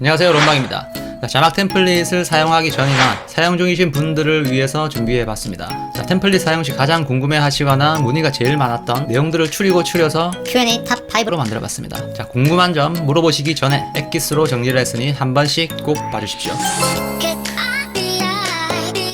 안녕하세요, 롬방입니다. 자막 템플릿을 사용하기 전이나 사용 중이신 분들을 위해서 준비해봤습니다. 템플릿 사용 시 가장 궁금해하시거나 문의가 제일 많았던 내용들을 추려서 Q&A 탑 5로 만들어봤습니다. 궁금한 점 물어보시기 전에 엑기스로 정리를 했으니 한 번씩 꼭 봐주십시오.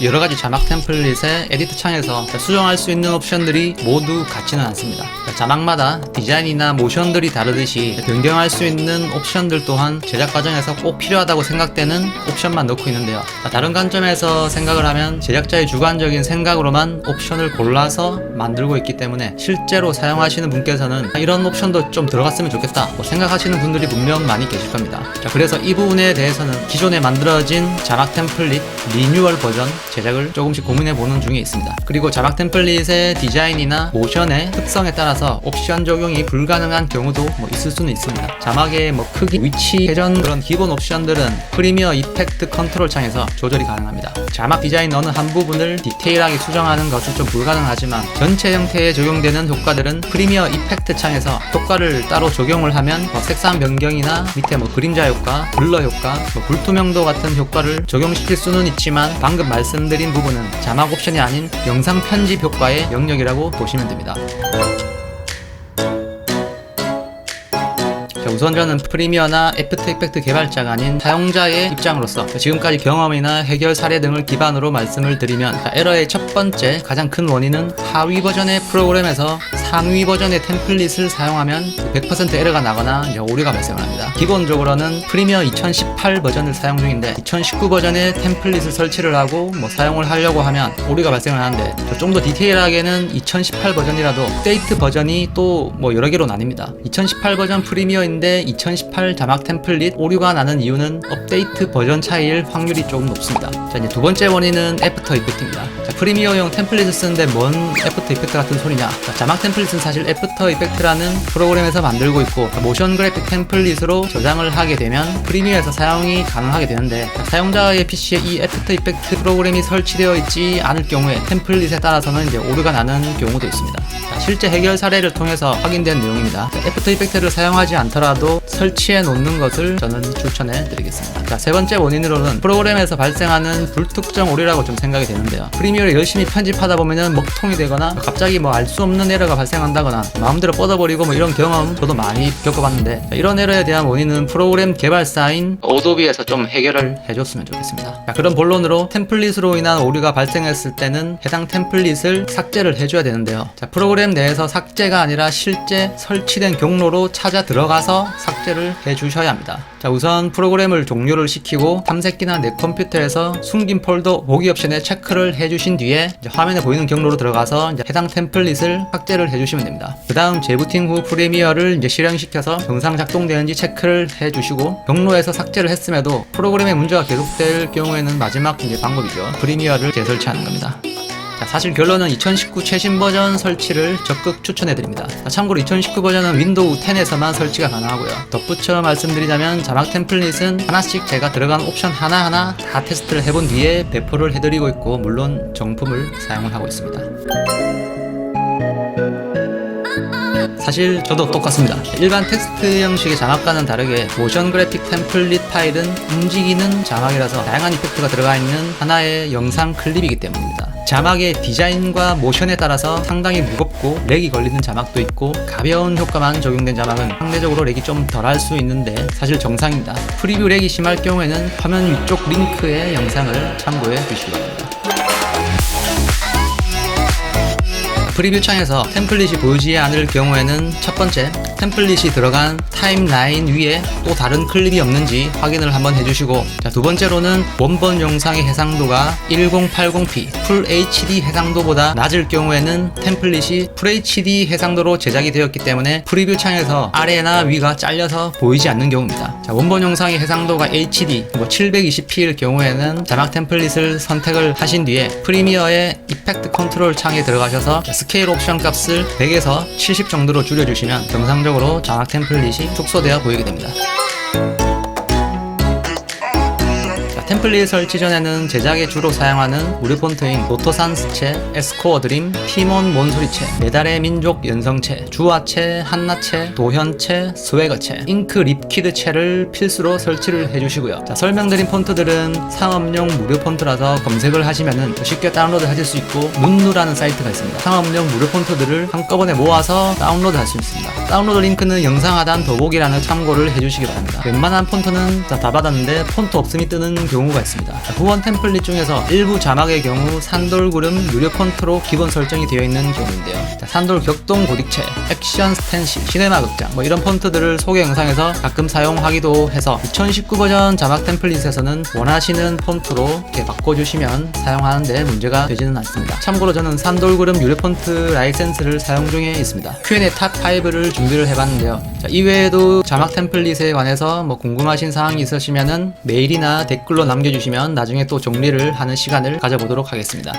여러가지 자막 템플릿의 에디트 창에서 수정할 수 있는 옵션들이 모두 같지는 않습니다. 자막마다 디자인이나 모션들이 다르듯이 변경할 수 있는 옵션들 또한 제작 과정에서 꼭 필요하다고 생각되는 옵션만 넣고 있는데요. 다른 관점에서 생각을 하면 제작자의 주관적인 생각으로만 옵션을 골라서 만들고 있기 때문에 실제로 사용하시는 분께서는 이런 옵션도 좀 들어갔으면 좋겠다 생각하시는 분들이 분명 많이 계실 겁니다. 그래서 이 부분에 대해서는 기존에 만들어진 자막 템플릿 리뉴얼 버전 제작을 조금씩 고민해보는 중에 있습니다. 그리고 자막 템플릿의 디자인이나 모션의 특성에 따라서 옵션 적용이 불가능한 경우도 있을 수는 있습니다. 자막의 크기, 위치, 회전 그런 기본 옵션들은 프리미어 이펙트 컨트롤 창에서 조절이 가능합니다. 자막 디자인 어느 한 부분을 디테일하게 수정하는 것은 좀 불가능하지만 전체 형태에 적용되는 효과들은 프리미어 이펙트 창에서 효과를 따로 적용을 하면 색상 변경이나 밑에 그림자 효과, 블러 효과, 불투명도 같은 효과를 적용시킬 수는 있지만 방금 말씀드린 부분은 자막 옵션이 아닌 영상 편집 효과의 영역이라고 보시면 됩니다. 우선 저는 프리미어나 애프터 이펙트 개발자가 아닌 사용자의 입장으로서 지금까지 경험이나 해결 사례 등을 기반으로 말씀을 드리면 에러의 첫 번째 가장 큰 원인은 하위 버전의 프로그램에서 상위 버전의 템플릿을 사용하면 100% 에러가 나거나 오류가 발생을 합니다. 기본적으로는 프리미어 2018 버전을 사용 중인데 2019 버전의 템플릿을 설치를 하고 사용을 하려고 하면 오류가 발생을 하는데 좀 더 디테일하게는 2018 버전이라도 업데이트 버전이 또 여러 개로 나뉩니다. 2018 버전 프리미어인데 2018 자막 템플릿 오류가 나는 이유는 업데이트 버전 차이일 확률이 조금 높습니다. 이제 두 번째 원인은 애프터 이펙트입니다. 프리미어용 템플릿을 쓰는데 뭔 애프터 이펙트 같은 소리냐? 자막 템플릿은 사실 애프터 이펙트라는 프로그램에서 만들고 있고 모션 그래픽 템플릿으로 저장을 하게 되면 프리미어에서 사용이 가능하게 되는데 사용자의 PC에 이 애프터 이펙트 프로그램이 설치되어 있지 않을 경우에 템플릿에 따라서는 오류가 나는 경우도 있습니다. 실제 해결 사례를 통해서 확인된 내용입니다. 애프터 이펙트를 사용하지 않더라도 설치해 놓는 것을 저는 추천해 드리겠습니다. 세 번째 원인으로는 프로그램에서 발생하는 불특정 오류라고 좀 생각이 되는데요. 프리미어를 열심히 편집하다 보면은 먹통이 되거나 갑자기 알 수 없는 에러가 발생한다거나 마음대로 뻗어버리고 이런 경험 저도 많이 겪어봤는데 이런 에러에 대한 원인은 프로그램 개발사인 어도비에서 좀 해결을 해줬으면 좋겠습니다. 그런 본론으로 템플릿으로 인한 오류가 발생했을 때는 해당 템플릿을 삭제를 해줘야 되는데요. 프로그램 내에서 삭제가 아니라 실제 설치된 경로로 찾아 들어가서 삭제를 해주셔야 합니다. 우선 프로그램을 종료를 시키고 탐색기나 내 컴퓨터에서 숨긴 폴더 보기 옵션에 체크를 해주신 뒤에 화면에 보이는 경로로 들어가서 해당 템플릿을 삭제를 해주시면 됩니다. 그 다음 재부팅 후 프리미어를 실행시켜서 정상 작동되는지 체크를 해주시고 경로에서 삭제를 했음에도 프로그램에 문제가 계속될 경우에는 마지막 방법이죠. 프리미어를 재설치하는 겁니다. 사실 결론은 2019 최신 버전 설치를 적극 추천해드립니다. 참고로 2019 버전은 윈도우 10에서만 설치가 가능하고요. 덧붙여 말씀드리자면 자막 템플릿은 하나씩 제가 들어간 옵션 하나하나 다 테스트를 해본 뒤에 배포를 해드리고 있고 물론 정품을 사용을 하고 있습니다. 사실 저도 똑같습니다. 일반 텍스트 형식의 자막과는 다르게 모션 그래픽 템플릿 파일은 움직이는 자막이라서 다양한 이펙트가 들어가 있는 하나의 영상 클립이기 때문입니다. 자막의 디자인과 모션에 따라서 상당히 무겁고 렉이 걸리는 자막도 있고 가벼운 효과만 적용된 자막은 상대적으로 렉이 좀 덜할 수 있는데 사실 정상입니다. 프리뷰 렉이 심할 경우에는 화면 위쪽 링크의 영상을 참고해 주시기 바랍니다. 프리뷰 창에서 템플릿이 보이지 않을 경우에는 첫 번째, 템플릿이 들어간 타임라인 위에 또 다른 클립이 없는지 확인을 한번 해주시고 두 번째로는 원본 영상의 해상도가 1080p 풀 HD 해상도보다 낮을 경우에는 템플릿이 풀 HD 해상도로 제작이 되었기 때문에 프리뷰 창에서 아래나 위가 잘려서 보이지 않는 경우입니다. 원본 영상의 해상도가 HD 720p일 경우에는 자막 템플릿을 선택을 하신 뒤에 프리미어의 이펙트 컨트롤 창에 들어가셔서 스케일 옵션 값을 100에서 70 정도로 줄여주시면 정상적으로 자막 템플릿이 축소되어 보이게 됩니다. 템플릿 설치 전에는 제작에 주로 사용하는 무료 폰트인 노토산스체, 에스코어 드림, 티몬 몬소리체, 메달의 민족 연성체, 주화체, 한나체, 도현체, 스웨거체, 잉크 립퀴드체를 필수로 설치를 해주시고요. 자, 설명드린 폰트들은 상업용 무료 폰트라서 검색을 하시면은 쉽게 다운로드 하실 수 있고 문누라는 사이트가 있습니다. 상업용 무료 폰트들을 한꺼번에 모아서 다운로드 할 수 있습니다. 다운로드 링크는 영상 하단 더보기란을 참고를 해주시기 바랍니다. 웬만한 폰트는 다 받았는데 폰트 없음이 뜨는 경우가 있습니다. 후원 템플릿 중에서 일부 자막의 경우 산돌구름 유료 폰트로 기본 설정이 되어 있는 경우인데요. 자, 산돌 격동 고딕체, 액션 스탠시, 시네마 극장 뭐 이런 폰트들을 소개 영상에서 가끔 사용하기도 해서 2019 버전 자막 템플릿에서는 원하시는 폰트로 이렇게 바꿔주시면 사용하는데 문제가 되지는 않습니다. 참고로 저는 산돌구름 유료 폰트 라이센스를 사용 중에 있습니다. Q&A 탑5를 준비를 해봤는데요. 자, 이외에도 자막 템플릿에 관해서 뭐 궁금하신 사항이 있으시면은 메일이나 댓글로 남겨주시면 나중에 또 정리를 하는 시간을 가져보도록 하겠습니다.